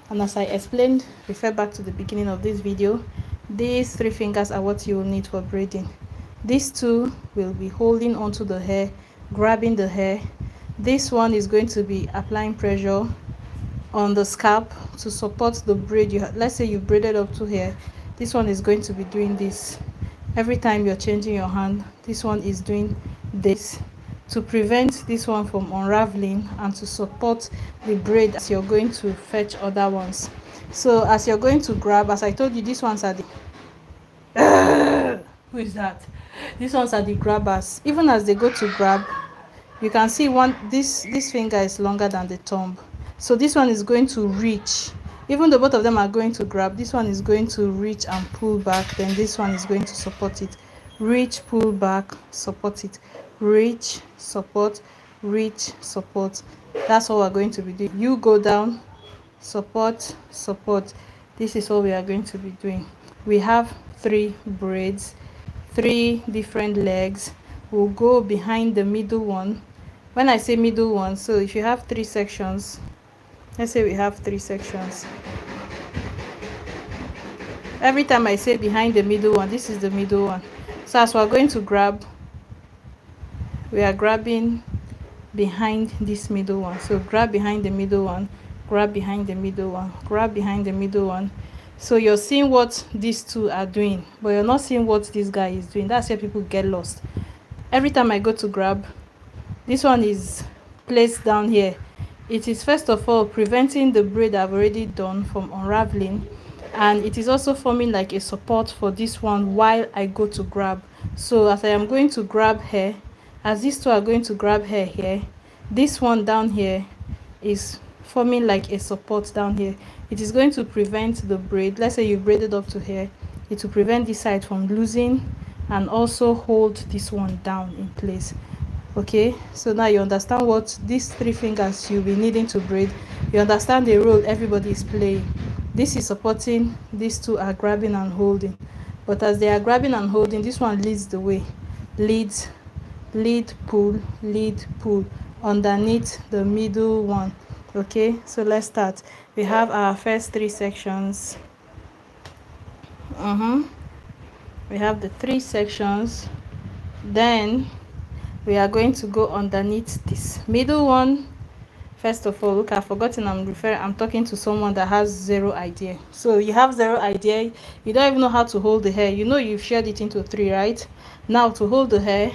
And as I explained, refer back to the beginning of this video, these 3 fingers are what you will need for braiding. These 2 will be holding onto the hair, grabbing the hair. This one is going to be applying pressure on the scalp to support the braid. Let's say you braided up to here, this one is going to be doing this. Every time you're changing your hand, this one is doing this to prevent this one from unraveling and to support the braid as you're going to fetch other ones. So as you're going to grab, as I told you, these ones are the who is that? These ones are the grabbers. Even as they go to grab, you can see this finger is longer than the thumb, so this one is going to reach. Even though both of them are going to grab, this one is going to reach and pull back, then this one is going to support it. Reach, pull back, support it. Reach, support, reach, support. That's what we're going to be doing. You go down, support, support. This is what we are going to be doing. We have 3 braids, 3 different legs. We'll go behind the middle one. When I say middle one, so if you have 3 sections, let's say we have 3 sections. Every time I say behind the middle one, this is the middle one. So as we're going to grab, we are grabbing behind this middle one. So grab behind the middle one, grab behind the middle one, grab behind the middle one. So you're seeing what these 2 are doing, but you're not seeing what this guy is doing. That's where people get lost. Every time I go to grab, this one is placed down here. It is first of all preventing the braid I've already done from unraveling, and it is also forming like a support for this one while I go to grab. So as I am going to grab hair, as these 2 are going to grab hair here, this one down here is forming like a support down here. It is going to prevent the braid. Let's say you braided up to here, it will prevent this side from losing and also hold this one down in place. Okay, so now you understand what these 3 fingers you'll be needing to braid. You understand the role everybody is playing. This is supporting, these 2 are grabbing and holding. But as they are grabbing and holding, this one leads the way. Leads, lead, pull, lead, pull underneath the middle one. Okay, so let's start. We have our first 3 sections. We have the 3 sections. Then we are going to go underneath this middle one. First of all, look, I've forgotten I'm talking to someone that has 0 idea. So you have 0 idea, you don't even know how to hold the hair. You know you've shared it into 3, right? Now to hold the hair,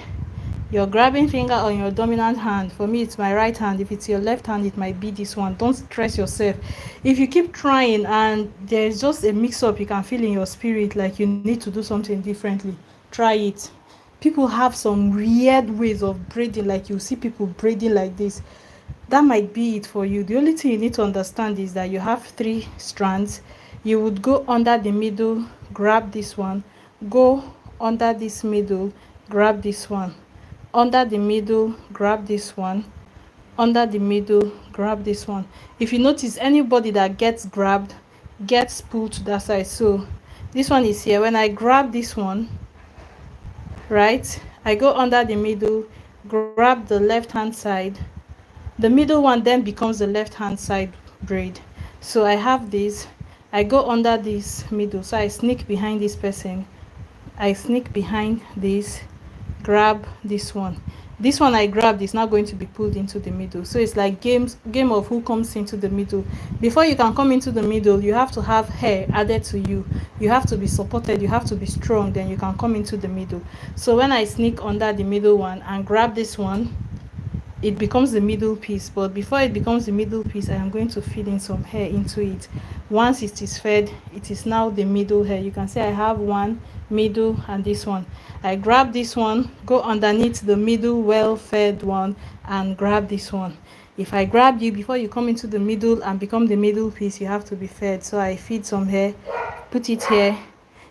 your grabbing finger on your dominant hand. For me, it's my right hand. If it's your left hand, it might be this one. Don't stress yourself. If you keep trying and there's just a mix-up you can feel in your spirit, like you need to do something differently, try it. People have some weird ways of braiding, like you see people braiding like this. That might be it for you. The only thing you need to understand is that you have 3 strands. You would go under the middle, grab this one, go under this middle, grab this one, under the middle, grab this one, under the middle, grab this one. If you notice, anybody that gets grabbed gets pulled to that side. So this one is here. When I grab this one, right, I go under the middle, grab the left hand side. The middle one then becomes the left hand side braid. So I have this, I go under this middle, so I sneak behind this person, I sneak behind this, grab this one. This one I grabbed is now going to be pulled into the middle. So it's like game of who comes into the middle. Before you can come into the middle, you have to have hair added to you. You have to be supported, you have to be strong, then you can come into the middle. So when I sneak under the middle one and grab this one, it becomes the middle piece. But before it becomes the middle piece, I am going to feed in some hair into it. Once it is fed, it is now the middle hair. You can see I have one middle and this one. I grab this one, go underneath the middle well fed one and grab this one. If I grab you before you come into the middle and become the middle piece, you have to be fed. So I feed some hair, put it here,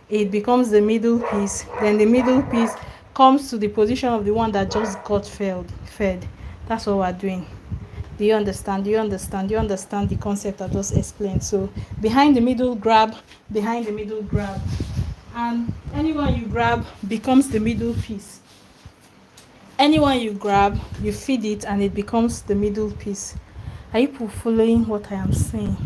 it becomes the middle piece. Then the middle piece comes to the position of the one that just got fed. That's what we're doing. Do you understand? Do you understand? Do you understand the concept I just explained? So behind the middle, grab, behind the middle, grab, and anyone you grab becomes the middle piece. Anyone you grab, you feed it and it becomes the middle piece. Are you following what I am saying?